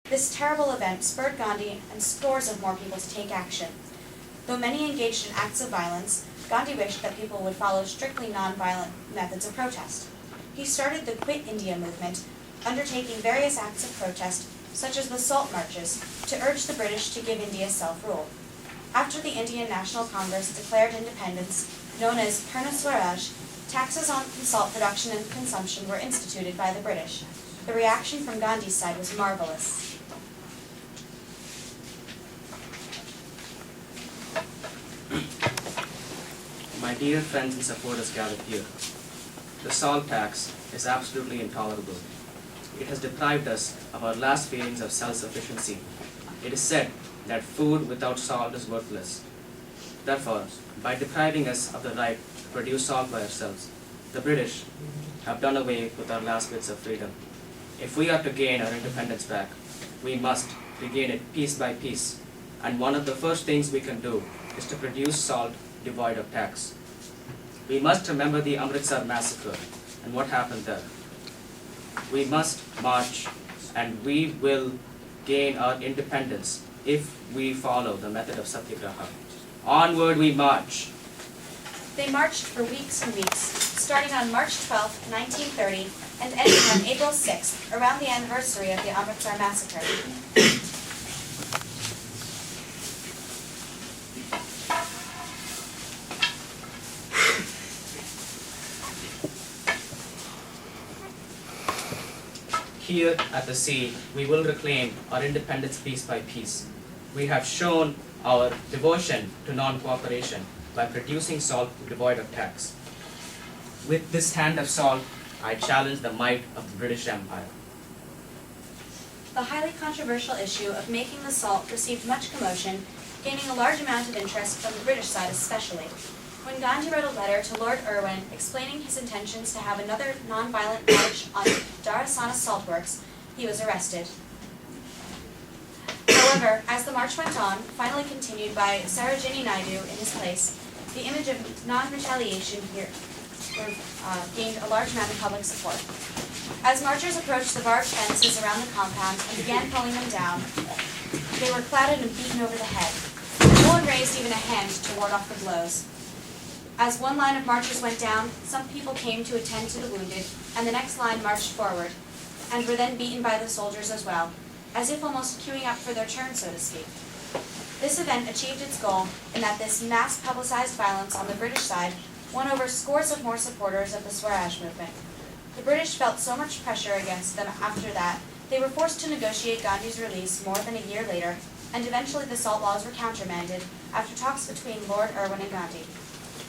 This terrible event spurred Gandhi and scores of more people to take action. Though many engaged in acts of violence, Gandhi wished that people would follow strictly non-violent methods of protest. He started the Quit India movement, undertaking various acts of protest, such as the salt marches, to urge the British to give India self-rule. After the Indian National Congress declared independence, known as Purna Swaraj, taxes on salt production and consumption were instituted by the British. The reaction from Gandhi's side was marvelous. My dear friends and supporters gathered here, the salt tax is absolutely intolerable. It has deprived us of our last feelings of self-sufficiency. It is said that food without salt is worthless. Therefore, by depriving us of the right to produce salt by ourselves, the British have done away with our last bits of freedom. If we are to gain our independence back, we must regain it piece by piece. And one of the first things we can do is to produce salt devoid of tax. We must remember the Amritsar massacre and what happened there. We must march, and we will gain our independence if we follow the method of Satyagraha. Onward we march. They marched for weeks and weeks, starting on March 12, 1930, and ending on April 6th, around the anniversary of the Amritsar massacre. Here at the sea, we will reclaim our independence piece by piece. We have shown our devotion to non-cooperation by producing salt devoid of tax. With this hand of salt, I challenge the might of the British Empire. The highly controversial issue of making the salt received much commotion, gaining a large amount of interest from the British side especially. When Gandhi wrote a letter to Lord Irwin explaining his intentions to have another non-violent march on Dharasana saltworks, he was arrested. However, as the march went on, finally continued by Sarojini Naidu in his place, the image of non-retaliation here gained a large amount of public support. As marchers approached the barbed fences around the compound and began pulling them down, they were clatted and beaten over the head. No one raised even a hand to ward off the blows. As one line of marchers went down, some people came to attend to the wounded, and the next line marched forward, and were then beaten by the soldiers as well, as if almost queuing up for their turn, so to speak. This event achieved its goal in that this mass-publicized violence on the British side won over scores of more supporters of the Swaraj movement. The British felt so much pressure against them after that, they were forced to negotiate Gandhi's release more than a year later, and eventually the salt laws were countermanded after talks between Lord Irwin and Gandhi.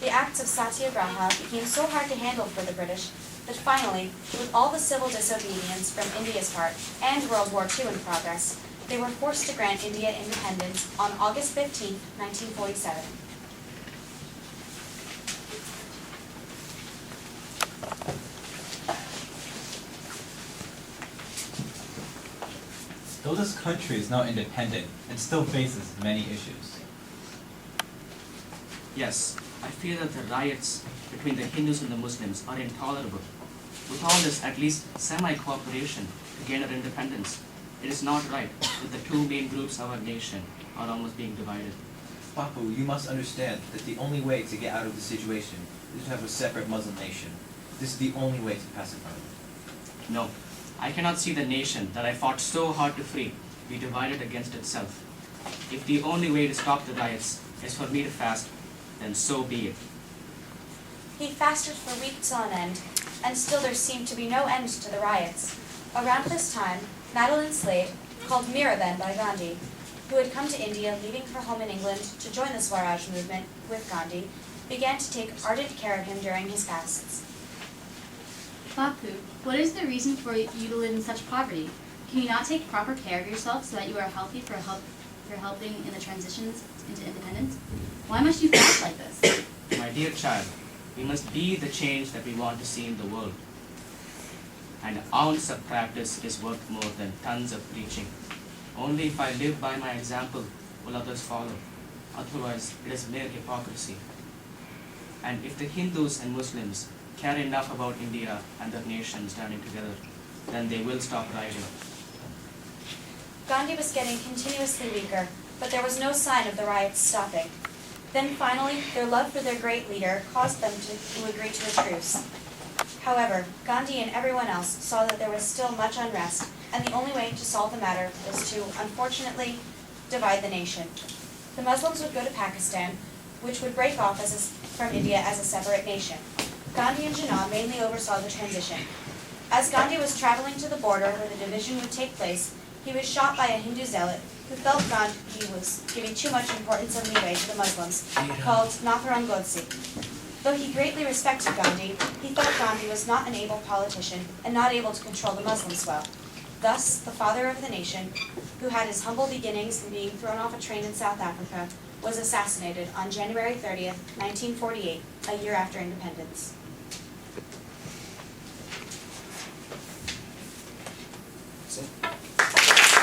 The acts of Satyagraha became so hard to handle for the British that finally, with all the civil disobedience from India's part and World War II in progress, they were forced to grant India independence on August 15, 1947. Though this country is now independent, it still faces many issues. Yes, I fear that the riots between the Hindus and the Muslims are intolerable. With all this at least semi-cooperation to gain our independence, it is not right that the two main groups of our nation are almost being divided. Bapu, you must understand that the only way to get out of the situation is to have a separate Muslim nation. This is the only way to pacify them. No, I cannot see the nation that I fought so hard to free be divided against itself. If the only way to stop the riots is for me to fast, then so be it. He fasted for weeks on end, and still there seemed to be no end to the riots. Around this time, Madeline Slade, called Meera then by Gandhi, who had come to India leaving her home in England to join the Swaraj movement with Gandhi, began to take ardent care of him during his fasts. Bapu, what is the reason for you to live in such poverty? Can you not take proper care of yourself so that you are healthy for helping in the transitions into independence? Why must you fast like this? My dear child, we must be the change that we want to see in the world. An ounce of practice is worth more than tons of preaching. Only if I live by my example will others follow. Otherwise, it is mere hypocrisy. And if the Hindus and Muslims care enough about India and their nation standing together, then they will stop rioting. Gandhi was getting continuously weaker, but there was no sign of the riots stopping. Then finally, their love for their great leader caused them to agree to a truce. However, Gandhi and everyone else saw that there was still much unrest, and the only way to solve the matter was to, unfortunately, divide the nation. The Muslims would go to Pakistan, which would break off from India as a separate nation. Gandhi and Jinnah mainly oversaw the transition. As Gandhi was traveling to the border where the division would take place, he was shot by a Hindu zealot who felt Gandhi was giving too much importance and leeway to the Muslims, called Nathuram Godse. Though he greatly respected Gandhi, he felt Gandhi was not an able politician and not able to control the Muslims well. Thus, the father of the nation, who had his humble beginnings in being thrown off a train in South Africa, was assassinated on January 30th, 1948, a year after independence.